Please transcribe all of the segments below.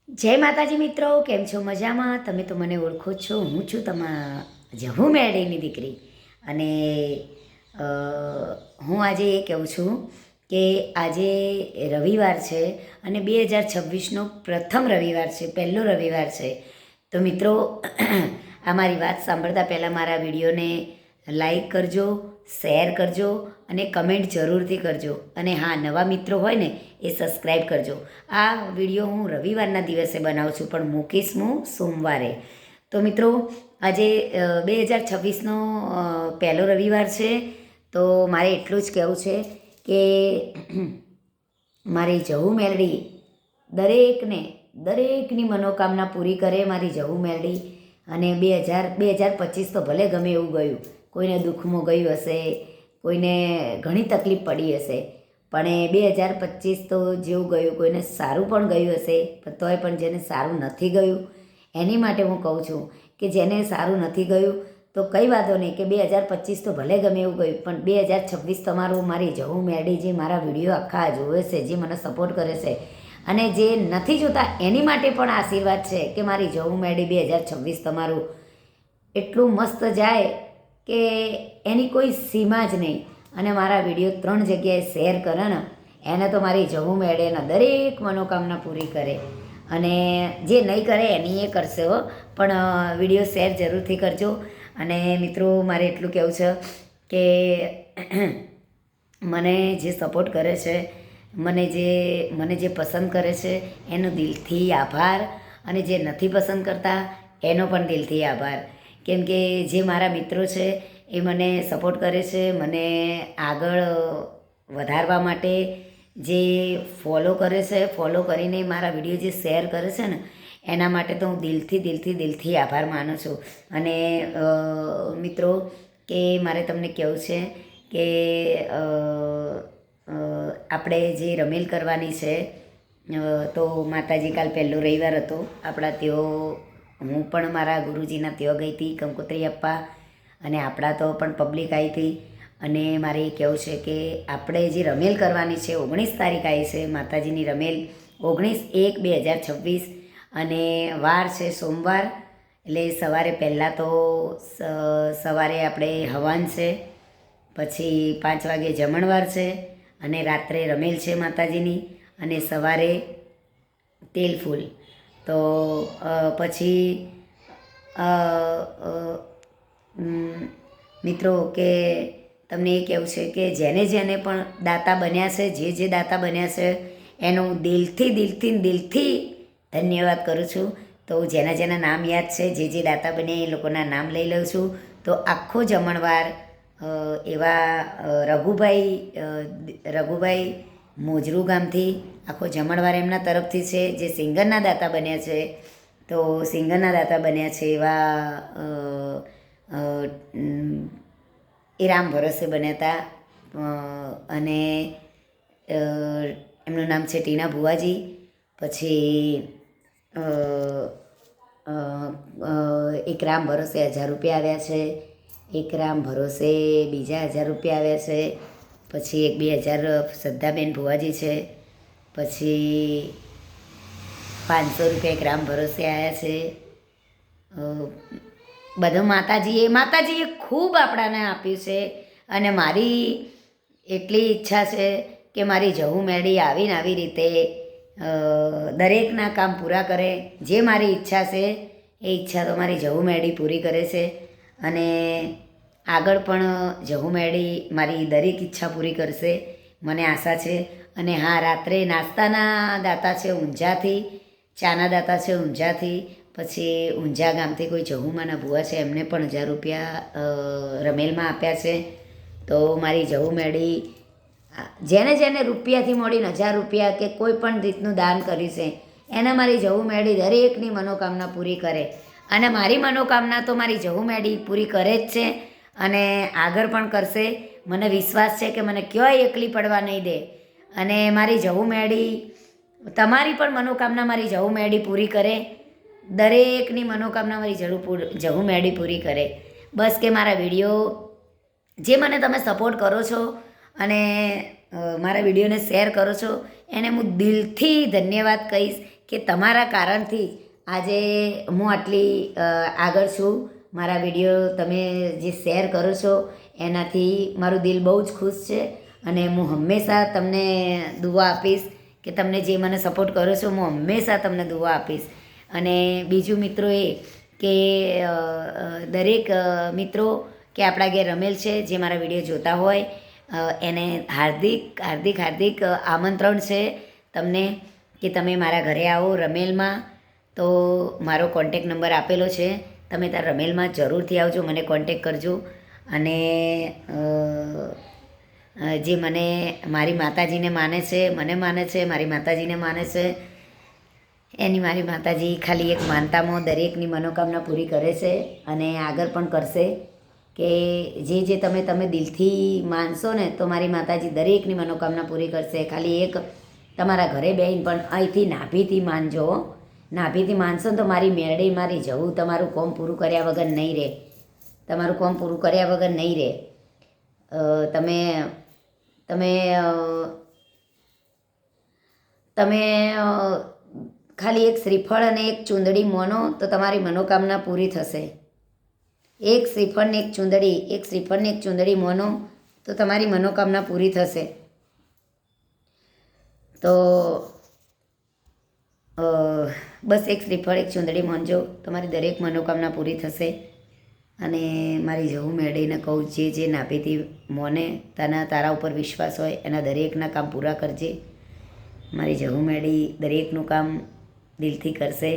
જય માતાજી મિત્રો, કેમ છો? મજામાં? તમે તો મને ઓળખો જ છો. હું છું જહુ મેળીની દીકરી. અને હું આજે એ કહું છું કે આજે રવિવાર છે અને 2026નો પ્રથમ રવિવાર છે, પહેલો રવિવાર છે. તો મિત્રો, આ મારી વાત સાંભળતા પહેલાં મારા વિડીયોને લાઈક કરજો, શેર કરજો અને કમેન્ટ જરૂરથી કરજો. અને હા, નવા મિત્રો હોય ને એ સબસ્ક્રાઈબ કરજો. આ વિડીયો હું રવિવારના દિવસે બનાવું છું, પણ મૂકીશ હું સોમવારે. તો મિત્રો, આજે 2026નો પહેલો રવિવાર છે. તો મારે એટલું જ કહેવું છે કે મારી જહુ મેલડી દરેકની મનોકામના પૂરી કરે મારી જહુ મેલડી. અને 2025 તો ભલે ગમે એવું ગયું, કોઈને દુઃખમાં ગયું હશે, કોઈને ઘણી તકલીફ પડી હશે, પણ 2025 તો જેવું ગયું, કોઈને સારું પણ ગયું હશે, પણ તોય પણ જેને સારું નથી ગયું એની માટે હું કહું છું કે જેને સારું નથી ગયું તો કંઈ વાંધો નહીં, કે 2025 તો ભલે ગમે એવું ગયું, પણ 2026 તમારું મારી જહુ મેલડી જે મારા વિડીયો આખા જોવે છે, જે મને સપોર્ટ કરે છે, અને જે નથી જોતા એની માટે પણ આશીર્વાદ છે કે મારી જહુ મેલડી 2026 તમારું એટલું મસ્ત જાય કે એની કોઈ સીમા જ નહીં. અને મારા વિડીયો 3 જગ્યાએ શેર કરે ને એને તો મારી જહુ મેળીના દરેક મનોકામના પૂરી કરે. અને જે નહીં કરે એની એ કરશે હો, પણ વિડીયો શેર જરૂરથી કરજો. અને મિત્રો, મારે એટલું કહેવું છે કે મને જે સપોર્ટ કરે છે, મને જે પસંદ કરે છે એનો દિલથી આભાર, અને જે નથી પસંદ કરતા એનો પણ દિલથી આભાર. કેમ કે જે મારા મિત્રો છે એ મને સપોર્ટ કરે છે, મને આગળ વધારવા માટે જે ફોલો કરે છે, ફોલો કરીને મારા વિડીયો જે શેર કરે છે ને એના માટે તો હું દિલથી આભાર માનું છું. અને મિત્રો, કે મારે તમને કહેવું છે કે આપણે જે રમેલ કરવાની છે, તો માતાજી કાલ પહેલો રવિવાર હતો આપણા, હું પણ મારા ગુરુજીના ત્યાં ગઈ હતી કંકોત્રી આપવા, અને આપણા તો પણ પબ્લિક આવી હતી. અને મારે એ કહેવું છે કે આપણે જે રમેલ કરવાની છે, 19 તારીખ આવી છે માતાજીની રમેલ, 19/1/2026, અને વાર છે સોમવાર. એટલે સવારે પહેલાં તો સવારે આપણે હવન છે, પછી 5 વાગે જમણવાર છે, અને રાત્રે રમેલ છે માતાજીની, અને સવારે તેલ ફૂલ. તો પછી મિત્રો, કે તમને એ કહેવું છે કે જેને પણ દાતા બન્યા છે, જે દાતા બન્યા છે એનો હું દિલથી ધન્યવાદ કરું છું. તો જેના નામ યાદ છે, જે દાતા બન્યા એ લોકોના નામ લઈ લઉં છું. તો આખો જમણવાર એવા રઘુભાઈ મોજરૂ ગામથી આખો જમણવાર એમના તરફથી છે, જે સિંગરના દાતા બન્યા છે. તો સિંગરના દાતા બન્યા છે એવા એ રામ ભરોસે બન્યા હતા. અને એમનું નામ છે ટીના ભુવાજી. પછી એક રામ ભરોસે 1000 રૂપિયા આવ્યા છે, એક રામ ભરોસે બીજા 1000 રૂપિયા આવ્યા છે, પછી એક 2000 શ્રદ્ધાબેન ભુવાજી છે, પછી 500 રૂપિયા એક રામ ભરોસે આવ્યા છે. બધું માતાજીએ ખૂબ આપણાને આપ્યું છે. અને મારી એટલી ઈચ્છા છે કે મારી જહુ મેળી આવીને આવી રીતે દરેકના કામ પૂરા કરે. જે મારી ઈચ્છા છે એ ઈચ્છા તો મારી જહુ મેળી પૂરી કરે છે, અને આગળ પણ જહુ મેળી મારી દરેક ઈચ્છા પૂરી કરશે, મને આશા છે. અને હા, રાત્રે નાસ્તાના દાતા છે ઊંઝાથી, ચાના દાતા છે ઊંઝાથી, પછી ઊંઝા ગામથી કોઈ જહુમાના ભુવા છે, એમને પણ 1000 રૂપિયા રમેલમાં આપ્યા છે. તો મારી જહુ મેળી જેને રૂપિયાથી મળીને 1000 રૂપિયા કે કોઈ પણ રીતનું દાન કર્યું છે એને મારી જહુ મેળી દરેકની મનોકામના પૂરી કરે. અને મારી મનોકામના તો મારી જહુ મેળી પૂરી કરે જ છે, અને આગળ પણ કરશે. મને વિશ્વાસ છે કે મને ક્યાંય એકલી પડવા નહીં દે. અને મારી જહુ મેળી તમારી પણ મનોકામના મારી જહુ મેળી પૂરી કરે, દરેકની મનોકામના મારી જહુ મેળી પૂરી કરે. બસ, કે મારા વિડીયો જે મને તમે સપોર્ટ કરો છો અને મારા વિડીયોને શેર કરો છો એને હું દિલથી ધન્યવાદ કહીશ કે તમારા કારણથી આજે હું આટલી આગળ છું. મારા વિડીયો તમે જે શેર કરો છો એનાથી મારું દિલ બહુ જ ખુશ છે અને હું હંમેશા તમને દુઆ આપીશ કે તમને જે મને સપોર્ટ કરો છો હું હંમેશા તમને દુઆ આપીશ. અને બીજું મિત્રો એ કે દરેક મિત્રો કે આપણા ઘેર રમેલ છે જે મારા વિડીયો જોતા હોય એને હાર્દિક હાર્દિક હાર્દિક આમંત્રણ છે તમને કે તમે મારા ઘરે આવો રમેલમાં. તો મારો કોન્ટેક નંબર આપેલો છે, તમે ત્યાં રમેલમાં જરૂરથી આવજો, મને કોન્ટેક કરજો. અને જે મને મારી માતાજીને માને છે, મને માને છે, મારી માતાજીને માને છે, એની મારી માતાજી ખાલી એક માનતામાં દરેકની મનોકામના પૂરી કરે છે અને આગળ પણ કરશે. કે જે તમે દિલથી માનશો ને તો મારી માતાજી દરેકની મનોકામના પૂરી કરશે. ખાલી એક તમારા ઘરે બેહીને પણ અહીંથી નાભીથી માનજો. નાભીથી માનશો ને તો મારી મેળે મારી જવું તમારું કોમ પૂરું કર્યા વગર નહીં રહે. તમારું કોમ પૂરું કર્યા વગર નહીં રહે. તમે તમે તમે ખાલી એક શ્રીફળ અને એક ચૂંદડી મોનો તો તમારી મનોકામના પૂરી થશે. એક શ્રીફળ ને એક ચૂંદડી મોનો તો તમારી મનોકામના પૂરી થશે. તો બસ એક શ્રીફળ એક ચૂંદડી મોનજો, તમારી દરેક મનોકામના પૂરી થશે. અને મારી જવું મેળીને કહું, જે નાભીથી મોને તારા ઉપર વિશ્વાસ હોય એના દરેકના કામ પૂરા કરજે. મારી જવું મેળી દરેકનું કામ દિલથી કરશે,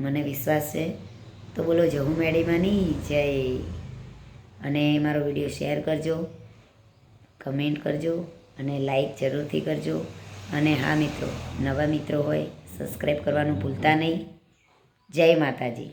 મને વિશ્વાસ છે. તો બોલો જવું મેળીમાંની જય. અને મારો વિડીયો શેર કરજો, કમેન્ટ કરજો અને લાઈક જરૂરથી કરજો. અને હા મિત્રો, નવા મિત્રો હોય સબસ્ક્રાઈબ કરવાનું ભૂલતા નહીં. જય માતાજી.